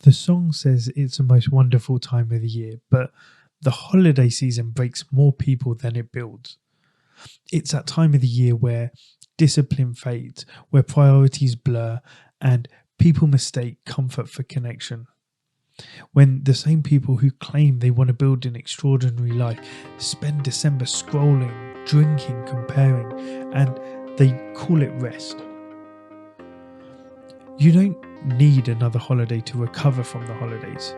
The song says it's the most wonderful time of the year, but the holiday season breaks more people than it builds. It's that time of the year where discipline fades, where priorities blur, and people mistake comfort for connection. When the same people who claim they want to build an extraordinary life spend December scrolling, drinking, comparing, and they call it rest. You don't need another holiday to recover from the holidays.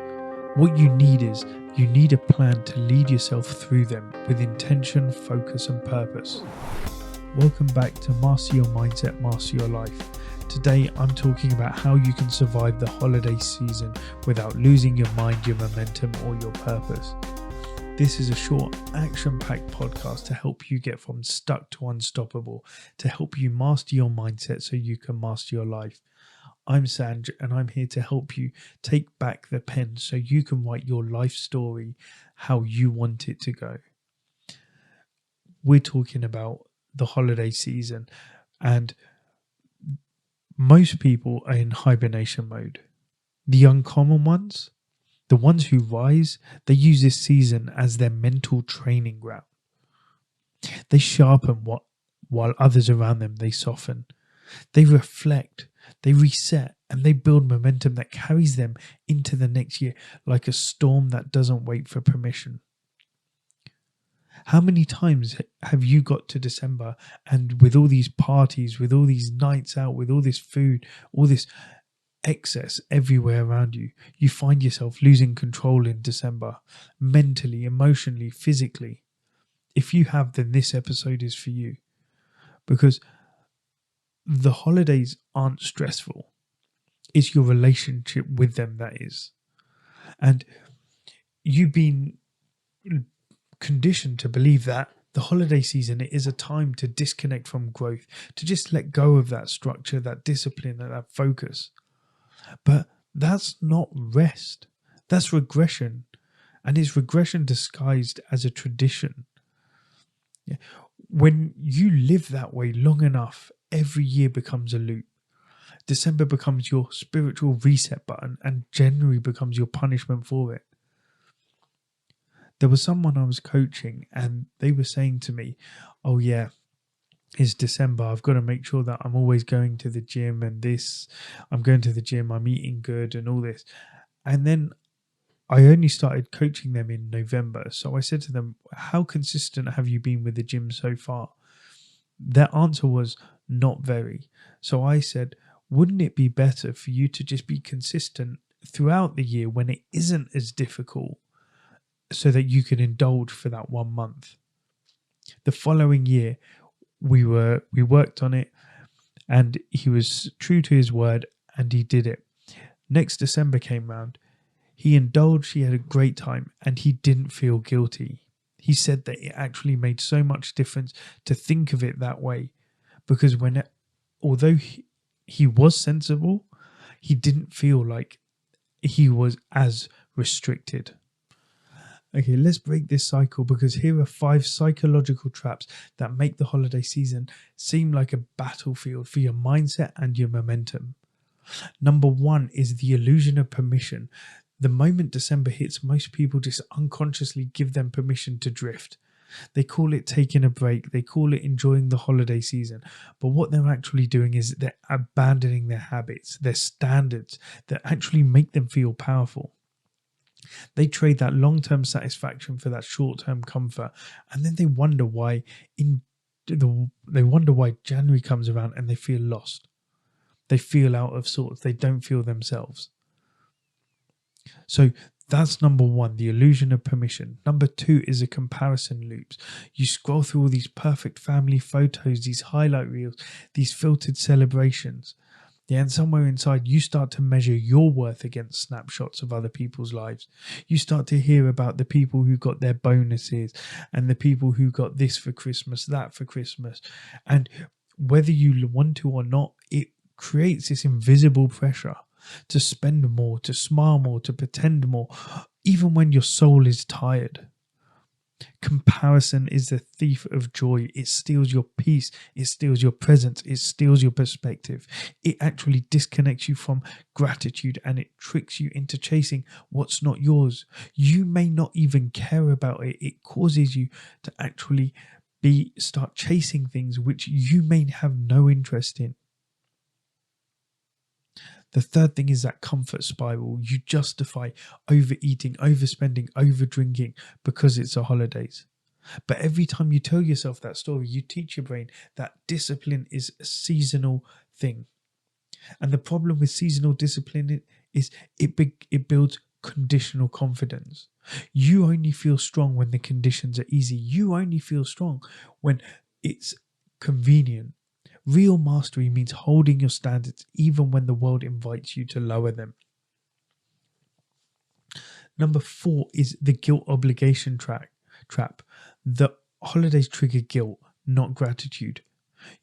What you need a plan to lead yourself through them with intention, focus, and purpose. Welcome back to Master Your Mindset, Master Your Life. Today I'm talking about how you can survive the holiday season without losing your mind, your momentum, or your purpose. This is a short, action-packed podcast to help you get from stuck to unstoppable, to help you master your mindset so you can master your life. I'm Sanj, and I'm here to help you take back the pen so you can write your life story how you want it to go. We're talking about the holiday season, and most people are in hibernation mode. The uncommon ones, the ones who rise, they use this season as their mental training ground. They sharpen while others around them, they soften. They reflect, they reset, and they build momentum that carries them into the next year like a storm that doesn't wait for permission. How many times have you got to December and with all these parties, with all these nights out, with all this food, all this excess everywhere around you, you find yourself losing control in December, mentally, emotionally, physically? If you have, then this episode is for you, because the holidays aren't stressful. It's your relationship with them that is. And you've been conditioned to believe that the holiday season is a time to disconnect from growth, to just let go of that structure, that discipline, and that focus. But that's not rest. That's regression. And it's regression disguised as a tradition. Yeah. When you live that way long enough, every year becomes a loop. December becomes your spiritual reset button, and January becomes your punishment for it. There was someone I was coaching, and they were saying to me, oh yeah, it's December. I've got to make sure that I'm always going to the gym, and I'm going to the gym, I'm eating good and all this. And then I only started coaching them in November. So I said to them, how consistent have you been with the gym so far? Their answer was not very. So I said, wouldn't it be better for you to just be consistent throughout the year when it isn't as difficult, so that you can indulge for that 1 month? The following year, we worked on it, and he was true to his word, and he did it. Next December came round. He indulged, he had a great time, and he didn't feel guilty. He said that it actually made so much difference to think of it that way, because although he was sensible, he didn't feel like he was as restricted. Okay, let's break this cycle, because here are 5 psychological traps that make the holiday season seem like a battlefield for your mindset and your momentum. Number 1 is the illusion of permission. The moment December hits, most people just unconsciously give them permission to drift. They call it taking a break. They call it enjoying the holiday season. But what they're actually doing is they're abandoning their habits, their standards that actually make them feel powerful. They trade that long-term satisfaction for that short-term comfort, and then they wonder why January comes around and they feel lost. They feel out of sorts. They don't feel themselves. So that's number 1, the illusion of permission. Number 2 is a comparison loops. You scroll through all these perfect family photos, these highlight reels, these filtered celebrations. Yeah, and somewhere inside, you start to measure your worth against snapshots of other people's lives. You start to hear about the people who got their bonuses and the people who got this for Christmas, that for Christmas. And whether you want to or not, it creates this invisible pressure to spend more, to smile more, to pretend more, even when your soul is tired. Comparison is the thief of joy. It steals your peace. It steals your presence. It steals your perspective. It actually disconnects you from gratitude and it tricks you into chasing what's not yours. You may not even care about it. It causes you to actually start chasing things which you may have no interest in. The third thing is that comfort spiral. You justify overeating, overspending, overdrinking because it's the holidays. But every time you tell yourself that story, you teach your brain that discipline is a seasonal thing. And the problem with seasonal discipline is it builds conditional confidence. You only feel strong when the conditions are easy. You only feel strong when it's convenient. Real mastery means holding your standards even when the world invites you to lower them. Number 4 is the guilt obligation trap. The holidays trigger guilt, not gratitude.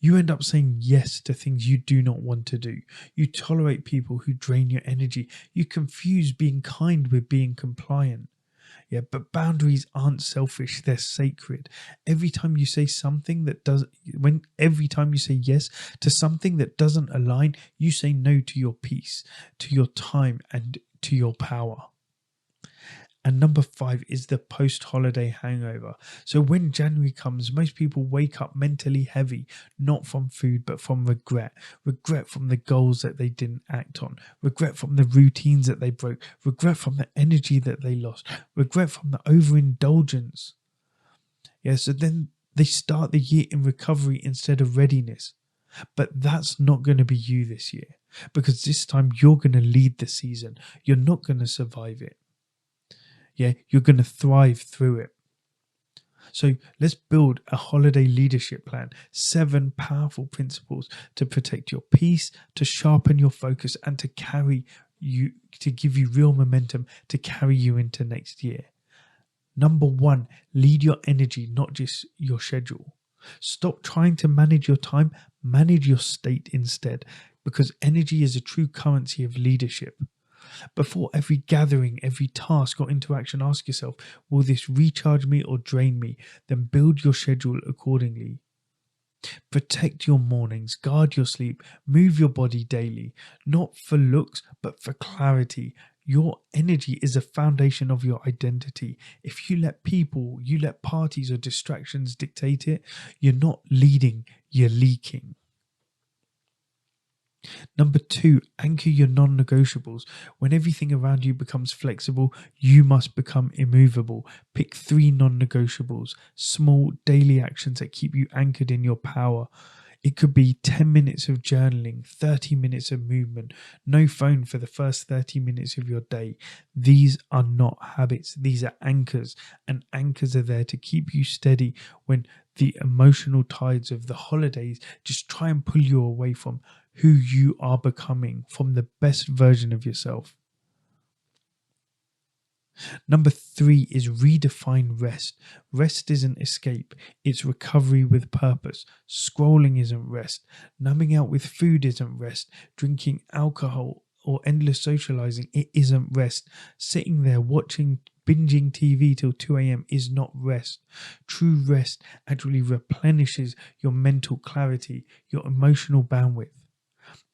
You end up saying yes to things you do not want to do. You tolerate people who drain your energy. You confuse being kind with being compliant. Yeah, but boundaries aren't selfish, they're sacred. Every time you say every time you say yes to something that doesn't align, you say no to your peace, to your time, and to your power. And number 5 is the post-holiday hangover. So when January comes, most people wake up mentally heavy, not from food, but from regret. Regret from the goals that they didn't act on. Regret from the routines that they broke. Regret from the energy that they lost. Regret from the overindulgence. Yeah, so then they start the year in recovery instead of readiness. But that's not going to be you this year, because this time you're going to lead the season. You're not going to survive it. Yeah, you're going to thrive through it. So let's build a holiday leadership plan. 7 powerful principles to protect your peace, to sharpen your focus, and to give you real momentum to carry you into next year. Number 1, lead your energy, not just your schedule. Stop trying to manage your time, manage your state instead, because energy is a true currency of leadership. Before every gathering, every task or interaction, ask yourself, will this recharge me or drain me? Then build your schedule accordingly. Protect your mornings, guard your sleep, move your body daily, not for looks, but for clarity. Your energy is a foundation of your identity. If you let parties or distractions dictate it, you're not leading, you're leaking. Number 2, anchor your non-negotiables. When everything around you becomes flexible, you must become immovable. Pick 3 non-negotiables, small daily actions that keep you anchored in your power. It could be 10 minutes of journaling, 30 minutes of movement, no phone for the first 30 minutes of your day. These are not habits, these are anchors, and anchors are there to keep you steady when the emotional tides of the holidays just try and pull you away from who you are becoming, from the best version of yourself. Number 3 is redefine rest. Rest isn't escape, it's recovery with purpose. Scrolling isn't rest. Numbing out with food isn't rest. Drinking alcohol or endless socializing, it isn't rest. Sitting there binging TV till 2 a.m. is not rest. True rest actually replenishes your mental clarity, your emotional bandwidth.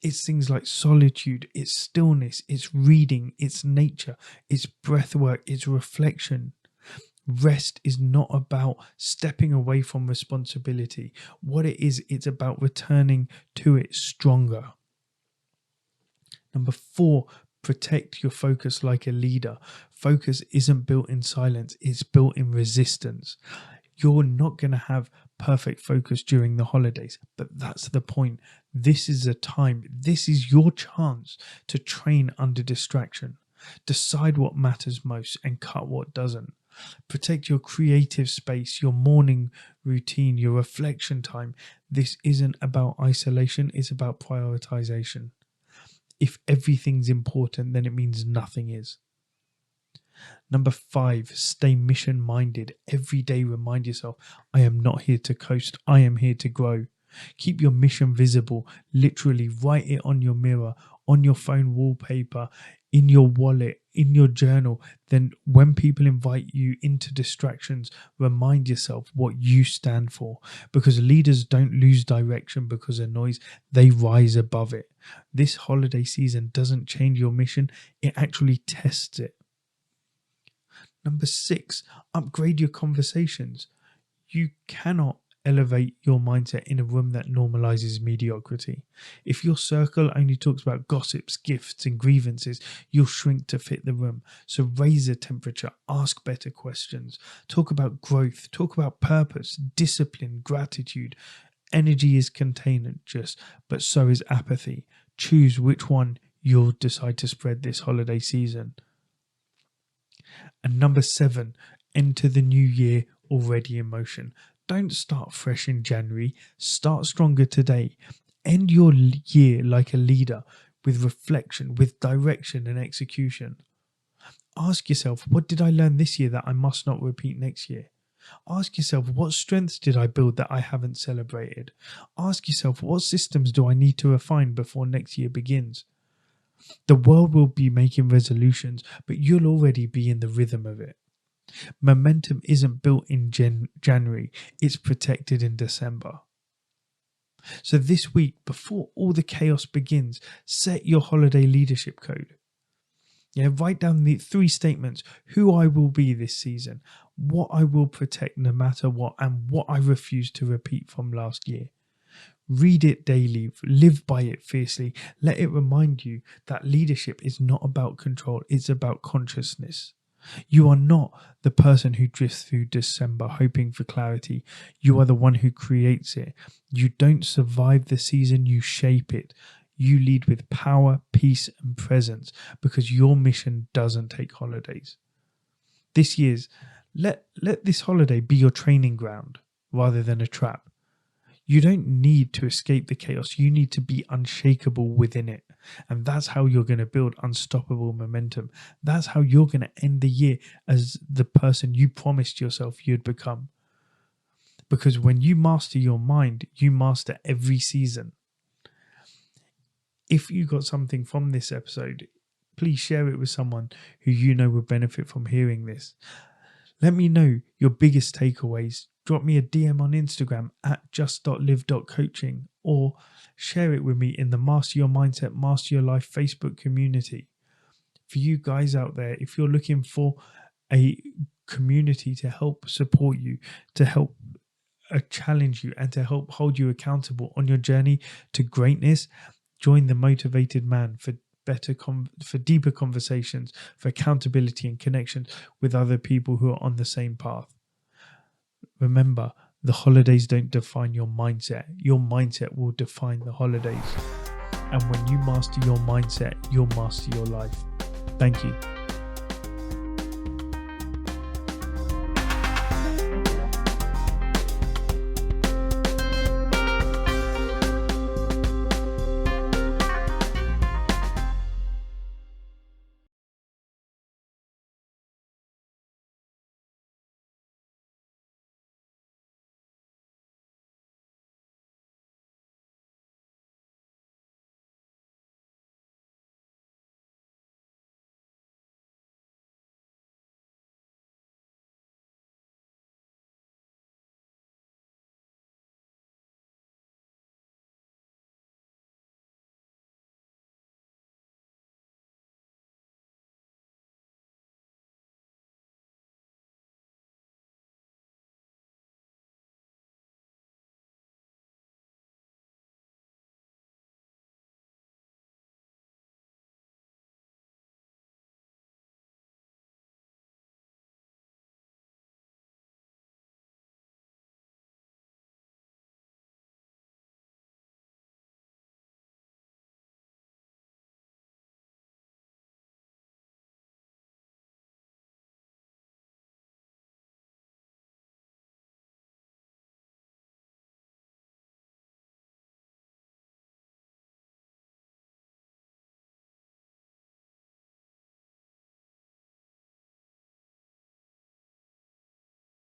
It's things like solitude, it's stillness, it's reading, it's nature, it's breath work, it's reflection. Rest is not about stepping away from responsibility. What it is, it's about returning to it stronger. Number 4, protect your focus like a leader. Focus isn't built in silence, it's built in resistance. You're not going to have perfect focus during the holidays, but that's the point. This is a time, this is your chance to train under distraction. Decide what matters most and cut what doesn't. Protect your creative space, your morning routine, your reflection time. This isn't about isolation, it's about prioritization. If everything's important, then it means nothing is. Number 5, stay mission-minded. Every day remind yourself, I am not here to coast, I am here to grow. Keep your mission visible. Literally write it on your mirror, on your phone wallpaper, in your wallet, in your journal, then when people invite you into distractions, remind yourself what you stand for. Because leaders don't lose direction because of noise, they rise above it. This holiday season doesn't change your mission, it actually tests it. Number 6, upgrade your conversations. You cannot elevate your mindset in a room that normalizes mediocrity. If your circle only talks about gossips, gifts, and grievances, you'll shrink to fit the room. So raise the temperature, ask better questions, talk about growth, talk about purpose, discipline, gratitude. Energy is contagious, but so is apathy. Choose which one you'll decide to spread this holiday season. And number 7, enter the new year already in motion. Don't start fresh in January. Start stronger today. End your year like a leader, with reflection, with direction and execution. Ask yourself, what did I learn this year that I must not repeat next year? Ask yourself, what strengths did I build that I haven't celebrated? Ask yourself, what systems do I need to refine before next year begins? The world will be making resolutions, but you'll already be in the rhythm of it. Momentum isn't built in January, it's protected in December. So this week, before all the chaos begins, set your holiday leadership code. Write down the 3 statements: who I will be this season, what I will protect no matter what, and what I refuse to repeat from last year. Read it daily, live by it fiercely. Let it remind you that leadership is not about control, it's about consciousness. You are not the person who drifts through December hoping for clarity. You are the one who creates it. You don't survive the season, you shape it. You lead with power, peace, and presence, because your mission doesn't take holidays. This year's, let this holiday be your training ground rather than a trap. You don't need to escape the chaos. You need to be unshakable within it. And that's how you're going to build unstoppable momentum. That's how you're going to end the year as the person you promised yourself you'd become. Because when you master your mind, you master every season. If you got something from this episode, please share it with someone who you know would benefit from hearing this. Let me know your biggest takeaways. Drop me a DM on Instagram at just.live.coaching, or share it with me in the Master Your Mindset, Master Your Life Facebook community. For you guys out there, if you're looking for a community to help support you, to help challenge you, and to help hold you accountable on your journey to greatness, join the Motivated Man for deeper conversations, for accountability and connection with other people who are on the same path. Remember, the holidays don't define your mindset. Your mindset will define the holidays. And when you master your mindset, you'll master your life. Thank you.